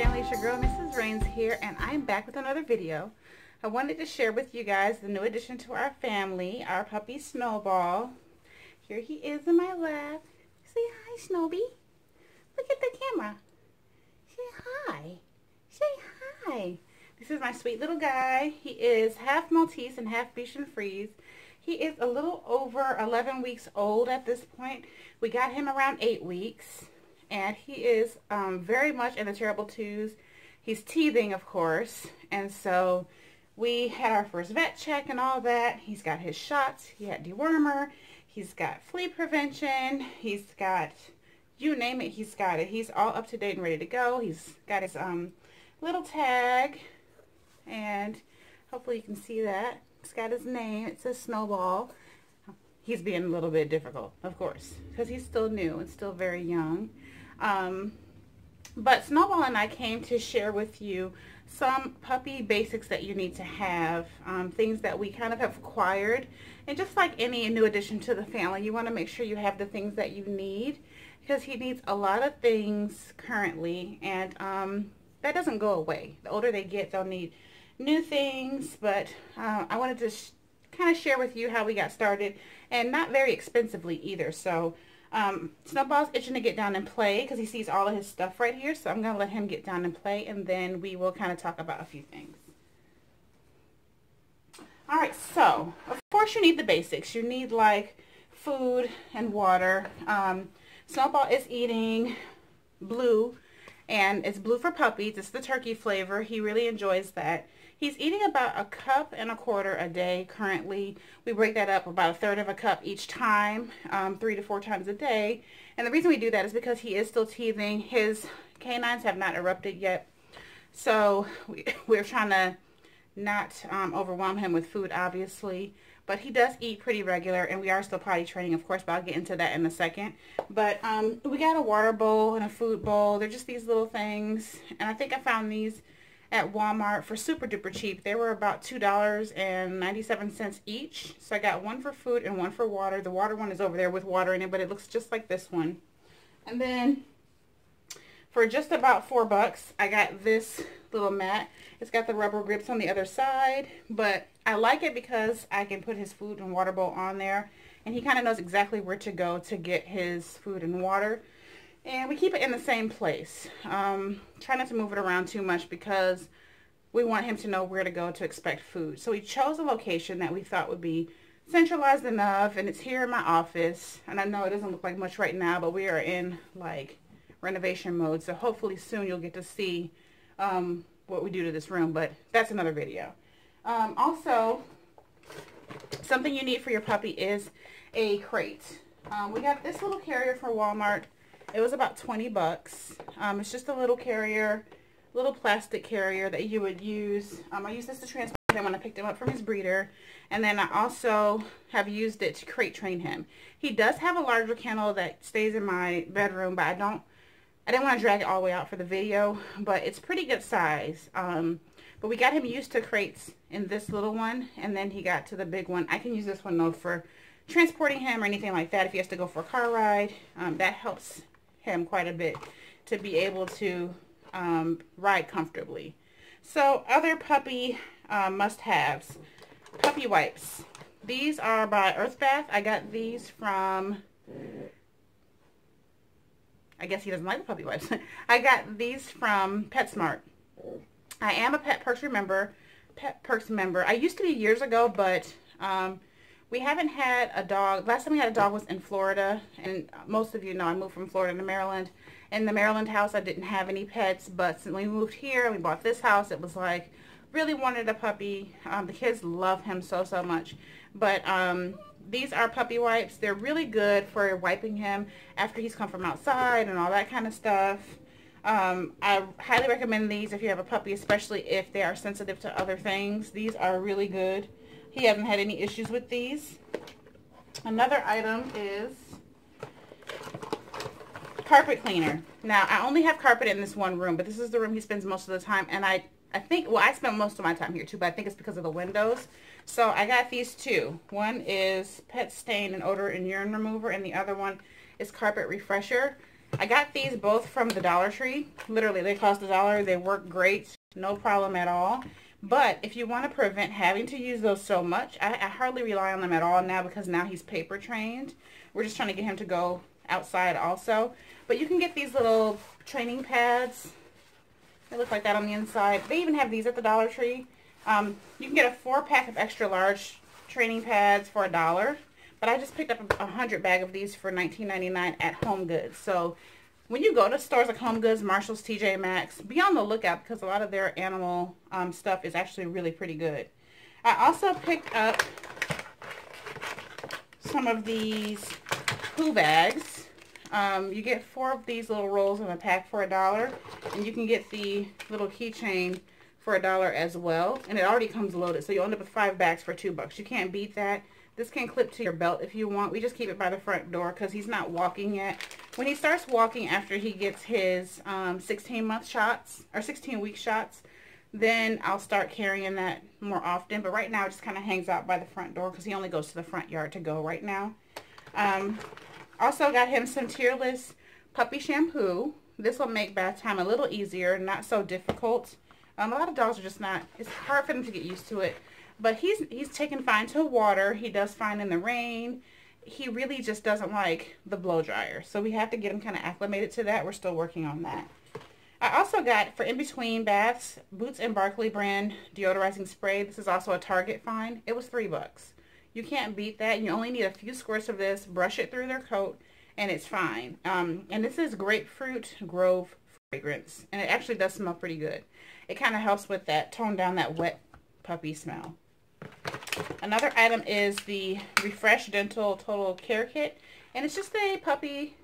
family, it's your girl Mrs. Rains here, and I'm back with another video. I wanted to share with you guys the new addition to our family, our puppy Snowball. Here he is in my lap. Say hi, Snowbie. Look at the camera. Say hi. Say hi. This is my sweet little guy. He is half Maltese and half Bichon-Frise. He is a little over 11 weeks old at this point. We got him around 8 weeks. And he is very much in the terrible twos. He's teething, of course. And so we had our first vet check and all that. He's got his shots. He had dewormer. He's got flea prevention. He's got, you name it, he's got it. He's all up to date and ready to go. He's got his little tag. And hopefully you can see that. It's got his name. It says Snowball. He's being a little bit difficult, of course, because he's still new and still very young. But Snowball and I came to share with you some puppy basics that you need to have, things that we kind of have acquired. And just like any new addition to the family, you want to make sure you have the things that you need, because he needs a lot of things currently, and that doesn't go away. The older they get, they'll need new things, but I wanted to kind of share with you how we got started, and not very expensively either. So Snowball's itching to get down and play because he sees all of his stuff right here, so I'm going to let him get down and play, and then we will kind of talk about a few things. Alright, so of course you need the basics. You need like food and water. Snowball is eating Blue, and it's Blue for puppies. It's the turkey flavor. He really enjoys that. He's eating about 1.25 cups a day currently. We break that up about 1/3 of a cup each time, 3 to 4 times a day. And the reason we do that is because he is still teething. His canines have not erupted yet. So we're trying to not overwhelm him with food, obviously. But he does eat pretty regular, and we are still potty training, of course, but I'll get into that in a second. But we got a water bowl and a food bowl. They're just these little things. And I think I found these at Walmart for super duper cheap. They were about $2.97 each. So I got one for food and one for water. The water one is over there with water in it, but it looks just like this one. And then for just about $4, I got this little mat. It's got the rubber grips on the other side, but I like it because I can put his food and water bowl on there, and he kind of knows exactly where to go to get his food and water. And we keep it in the same place. Try not to move it around too much because we want him to know where to go to expect food. So we chose a location that we thought would be centralized enough, and it's here in my office. And I know it doesn't look like much right now, but we are in like renovation mode. So hopefully soon you'll get to see what we do to this room, but that's another video. Also, something you need for your puppy is a crate. We got this little carrier from Walmart. It was about 20 bucks. It's just a little carrier, little plastic carrier that you would use. I used this to transport him when I picked him up from his breeder. And then I also have used it to crate train him. He does have a larger kennel that stays in my bedroom, but I didn't want to drag it all the way out for the video, but it's pretty good size. But we got him used to crates in this little one, and then he got to the big one. I can use this one though for transporting him or anything like that. If he has to go for a car ride, that helps him quite a bit to be able to ride comfortably. So other puppy must-haves. Puppy wipes. These are by Earth Bath. I got these from, I guess he doesn't like the puppy wipes. I got these from PetSmart. I am a Pet Perks member. I used to be years ago, but we haven't had a dog. Last time we had a dog was in Florida, and most of you know I moved from Florida to Maryland. In the Maryland house, I didn't have any pets, but since we moved here and we bought this house, it was like, really wanted a puppy. The kids love him so much. But these are puppy wipes. They're really good for wiping him after he's come from outside and all that kind of stuff. I highly recommend these if you have a puppy, especially if they are sensitive to other things. These are really good. He hasn't had any issues with these. Another item is carpet cleaner. Now, I only have carpet in this one room, but this is the room he spends most of the time. And I think, well, I spend most of my time here too, but I think it's because of the windows. So I got these two. One is pet stain and odor and urine remover, and the other one is carpet refresher. I got these both from the Dollar Tree. Literally, they cost $1. They work great, no problem at all. But if you want to prevent having to use those so much, I hardly rely on them at all now because now he's paper trained. We're just trying to get him to go outside also. But you can get these little training pads. They look like that on the inside. They even have these at the Dollar Tree. You can get a 4-pack of extra large training pads for $1. But I just picked up a 100 bag of these for $19.99 at Home Goods. So when you go to stores like Home Goods, Marshall's, TJ Maxx, be on the lookout because a lot of their animal stuff is actually really pretty good. I also picked up some of these poo bags. You get 4 of these little rolls in a pack for $1, and you can get the little keychain for $1 as well. And it already comes loaded, so you'll end up with 5 bags for $2. You can't beat that. This can clip to your belt if you want. We just keep it by the front door because he's not walking yet. When he starts walking after he gets his 16-month shots or 16-week shots, then I'll start carrying that more often. But right now it just kind of hangs out by the front door because he only goes to the front yard to go right now. Also got him some tearless puppy shampoo. This will make bath time a little easier, not so difficult. A lot of dogs are just not, it's hard for them to get used to it. But he's taken fine to water. He does fine in the rain. He really just doesn't like the blow dryer. So we have to get him kind of acclimated to that. We're still working on that. I also got, for in-between baths, Boots and Barkley brand deodorizing spray. This is also a Target find. It was $3. You can't beat that. You only need a few squirts of this. Brush it through their coat, and it's fine. And this is Grapefruit Grove fragrance. And it actually does smell pretty good. It kind of helps with that, tone down that wet puppy smell. Another item is the Refresh Dental Total Care Kit, and it's just a puppy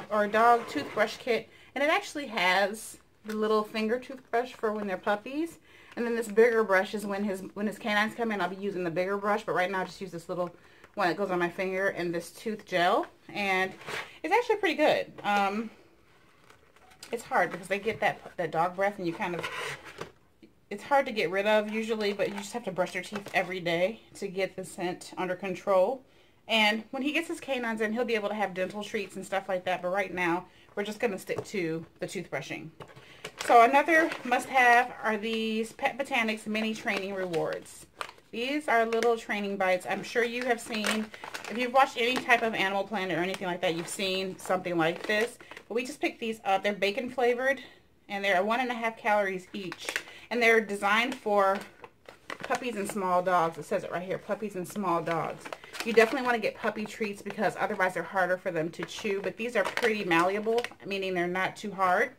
or dog toothbrush kit, and it actually has the little finger toothbrush for when they're puppies, and then this bigger brush is when his canines come in. I'll be using the bigger brush, but right now I just use this little one that goes on my finger and this tooth gel, and it's actually pretty good. It's hard because they get that dog breath, and you kind of, it's hard to get rid of usually, but you just have to brush your teeth every day to get the scent under control. And when he gets his canines in, he'll be able to have dental treats and stuff like that, but right now we're just going to stick to the toothbrushing. So another must-have are these Pet Botanics mini training rewards. These are little training bites. I'm sure you have seen, if you've watched any type of Animal Planet or anything like that, you've seen something like this. But we just picked these up. They're bacon flavored, and they're 1.5 calories each. And they're designed for puppies and small dogs. It says it right here, puppies and small dogs. You definitely want to get puppy treats because otherwise they're harder for them to chew. But these are pretty malleable, meaning they're not too hard.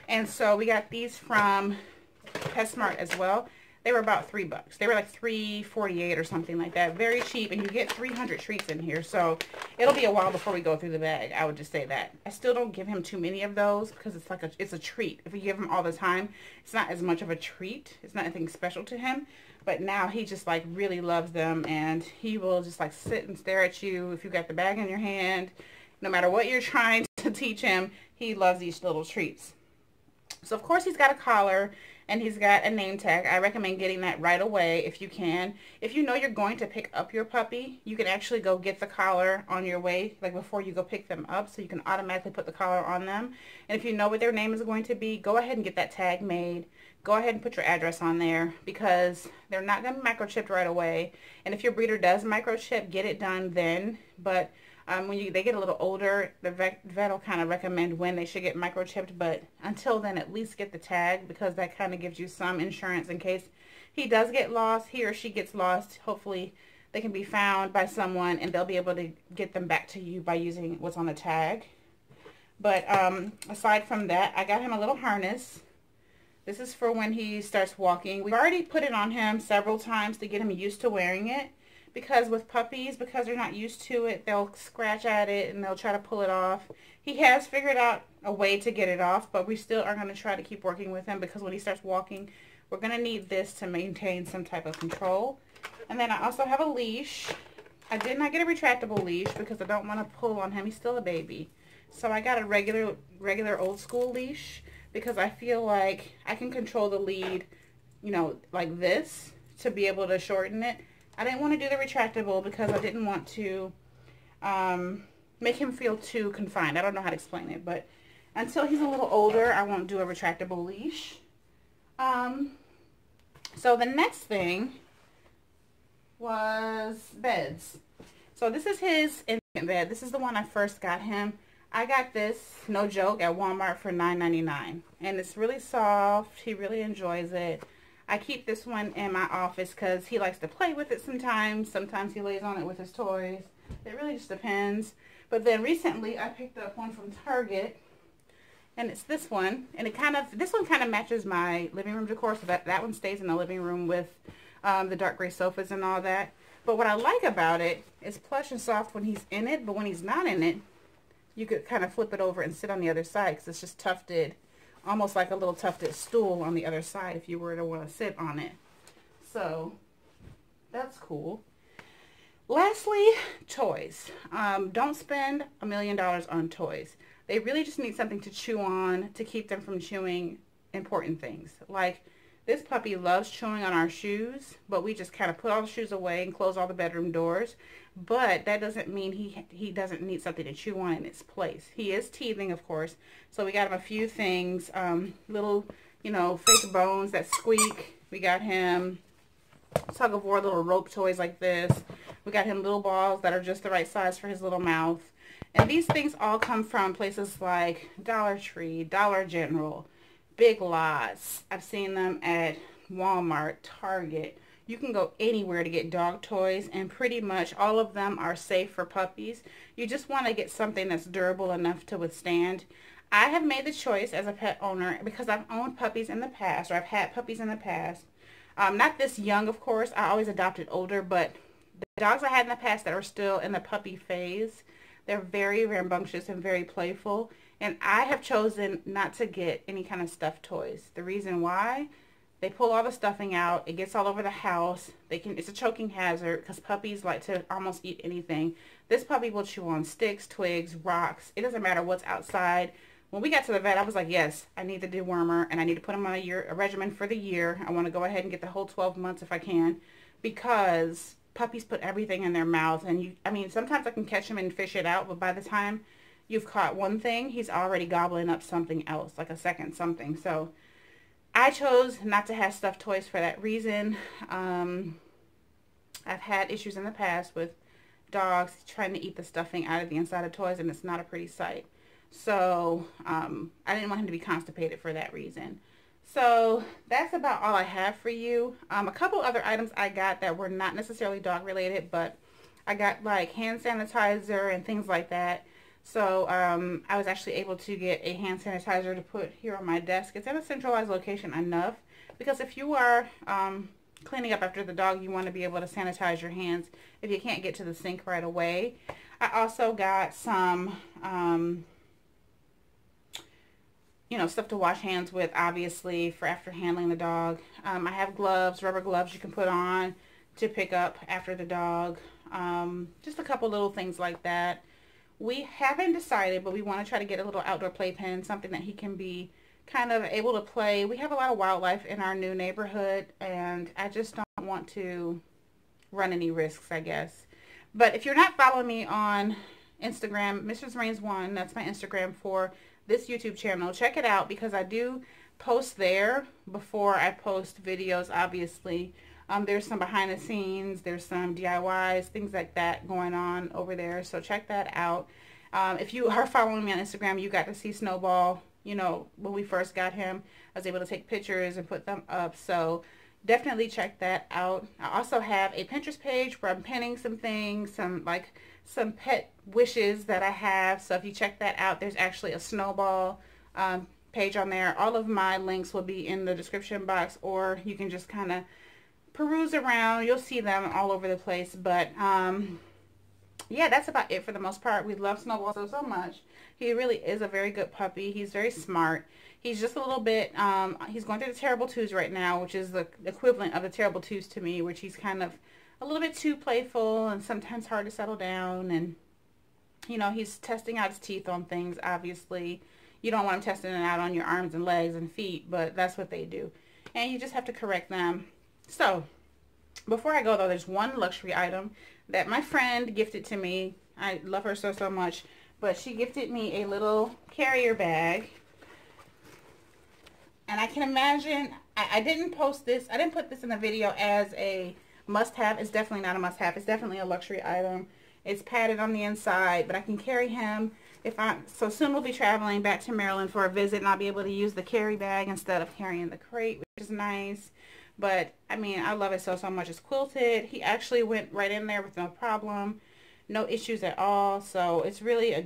And so we got these from PetSmart as well. They were about $3. They were like $3.48 or something like that. Very cheap, and you get 300 treats in here. So it'll be a while before we go through the bag. I would just say that. I still don't give him too many of those because it's like it's a treat. If you give him all the time, it's not as much of a treat. It's not anything special to him. But now he just like really loves them, and he will just like sit and stare at you if you got the bag in your hand. No matter what you're trying to teach him, he loves these little treats. So of course he's got a collar and he's got a name tag. I recommend getting that right away if you can. If you know you're going to pick up your puppy, you can actually go get the collar on your way, like before you go pick them up, so you can automatically put the collar on them. And if you know what their name is going to be, go ahead and get that tag made. Go ahead and put your address on there because they're not going to be microchipped right away. And if your breeder does microchip, get it done then. But when they get a little older, the vet will kind of recommend when they should get microchipped. But until then, at least get the tag because that kind of gives you some insurance in case he does get lost, he or she gets lost. Hopefully they can be found by someone and they'll be able to get them back to you by using what's on the tag. But aside from that, I got him a little harness. This is for when he starts walking. We've already put it on him several times to get him used to wearing it. Because with puppies, because they're not used to it, they'll scratch at it and they'll try to pull it off. He has figured out a way to get it off, but we still are going to try to keep working with him because when he starts walking, we're going to need this to maintain some type of control. And then I also have a leash. I did not get a retractable leash because I don't want to pull on him. He's still a baby. So I got a regular old school leash because I feel like I can control the lead, you know, like this to be able to shorten it. I didn't want to do the retractable because I didn't want to make him feel too confined. I don't know how to explain it, but until he's a little older, I won't do a retractable leash. So the next thing was beds. So this is his infant bed. This is the one I first got him. I got this, no joke, at Walmart for $9.99. And it's really soft. He really enjoys it. I keep this one in my office because he likes to play with it sometimes. Sometimes he lays on it with his toys. It really just depends. But then recently I picked up one from Target. And it's this one. And this one kind of matches my living room decor. So that one stays in the living room with the dark gray sofas and all that. But what I like about it is plush and soft when he's in it. But when he's not in it, you could kind of flip it over and sit on the other side because it's just tufted, almost like a little tufted stool on the other side if you were to want to sit on it. So that's cool. Lastly, toys. Don't spend $1 million on toys. They really just need something to chew on to keep them from chewing important things. Like, this puppy loves chewing on our shoes, but we just kind of put all the shoes away and close all the bedroom doors. But that doesn't mean he doesn't need something to chew on in its place. He is teething, of course, so we got him a few things, little, fake bones that squeak. We got him tug-of-war little rope toys like this. We got him little balls that are just the right size for his little mouth. And these things all come from places like Dollar Tree, Dollar General, Big Lots. I've seen them at Walmart, Target. You can go anywhere to get dog toys, and pretty much all of them are safe for puppies. You just want to get something that's durable enough to withstand. I have made the choice as a pet owner, because I've owned puppies in the past, or I've had puppies in the past. Not this young, of course. I always adopted older, but the dogs I had in the past that are still in the puppy phase, they're very rambunctious and very playful. And I have chosen not to get any kind of stuffed toys. The reason why? They pull all the stuffing out. It gets all over the house. It's a choking hazard because puppies like to almost eat anything. This puppy will chew on sticks, twigs, rocks. It doesn't matter what's outside. When we got to the vet, I was like, yes, I need the dewormer, and I need to put him on a regimen for the year. I want to go ahead and get the whole 12 months if I can, because puppies put everything in their mouth. And sometimes I can catch them and fish it out, but by the time you've caught one thing, he's already gobbling up something else, like a second something. So I chose not to have stuffed toys for that reason. I've had issues in the past with dogs trying to eat the stuffing out of the inside of toys, and it's not a pretty sight. So I didn't want him to be constipated for that reason. So that's about all I have for you. A couple other items I got that were not necessarily dog related, but I got like hand sanitizer and things like that. So I was actually able to get a hand sanitizer to put here on my desk. It's in a centralized location enough, because if you are cleaning up after the dog, you want to be able to sanitize your hands if you can't get to the sink right away. I also got some stuff to wash hands with, obviously, for after handling the dog. I have gloves, rubber gloves you can put on to pick up after the dog. Just a couple little things like that. We haven't decided, but we want to try to get a little outdoor playpen, something that he can be kind of able to play. We have a lot of wildlife in our new neighborhood, and I just don't want to run any risks, I guess. But if you're not following me on Instagram, Mrs. Rains 1, that's my Instagram for this YouTube channel. Check it out, because I do post there before I post videos, obviously. There's some behind the scenes, there's some DIYs, things like that going on over there. So check that out. If you are following me on Instagram, you got to see Snowball, when we first got him. I was able to take pictures and put them up. So definitely check that out. I also have a Pinterest page where I'm pinning some things, some pet wishes that I have. So if you check that out, there's actually a Snowball page on there. All of my links will be in the description box, or you can just kind of peruse around. You'll see them all over the place. But yeah, that's about it for the most part. We love Snowball so much. He really is a very good puppy. He's very smart. He's just a little bit, he's going through the terrible twos right now, which is the equivalent of the terrible twos to me, which he's kind of a little bit too playful and sometimes hard to settle down. And, he's testing out his teeth on things, obviously. You don't want him testing it out on your arms and legs and feet, but that's what they do. And you just have to correct them. So, before I go though, there's one luxury item that my friend gifted to me I love her so much. But she gifted me a little carrier bag. And I can imagine, I didn't post this, I didn't put this in the video as a must-have. It's definitely not a must-have. It's definitely a luxury item. It's padded on the inside, but I can carry him so soon we'll be traveling back to Maryland for a visit, and I'll be able to use the carry bag instead of carrying the crate, which is nice. But I mean, I love it so much. It's quilted. He actually went right in there with no problem, no issues at all. So it's really a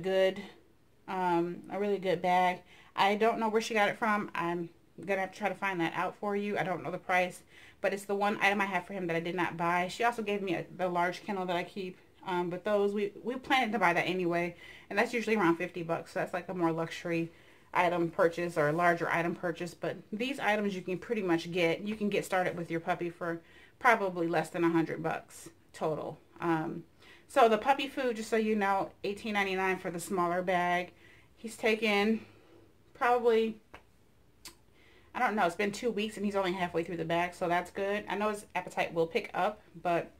really good bag. I don't know where she got it from. I'm gonna have to try to find that out for you. I don't know the price, but it's the one item I have for him that I did not buy. She also gave me the large kennel that I keep. But those, we planned to buy that anyway, and that's usually around 50 bucks. So that's like a more luxury item purchase or a larger item purchase. But these items you can pretty much get, you can get started with your puppy for probably less than 100 bucks total. So the puppy food, just so you know, $18.99 for the smaller bag. He's taken probably, I don't know, it's been 2 weeks and he's only halfway through the bag, so that's good. I know his appetite will pick up, but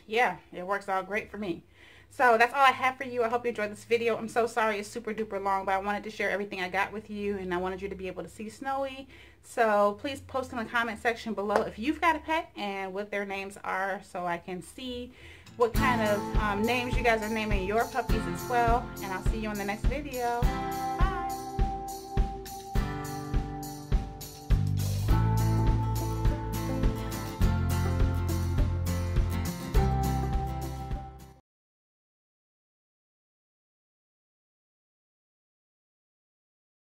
yeah, it works out great for me. So that's all I have for you. I hope you enjoyed this video. I'm so sorry it's super duper long, but I wanted to share everything I got with you, and I wanted you to be able to see Snowy. So please post in the comment section below if you've got a pet and what their names are, so I can see what kind of names you guys are naming your puppies as well. And I'll see you in the next video.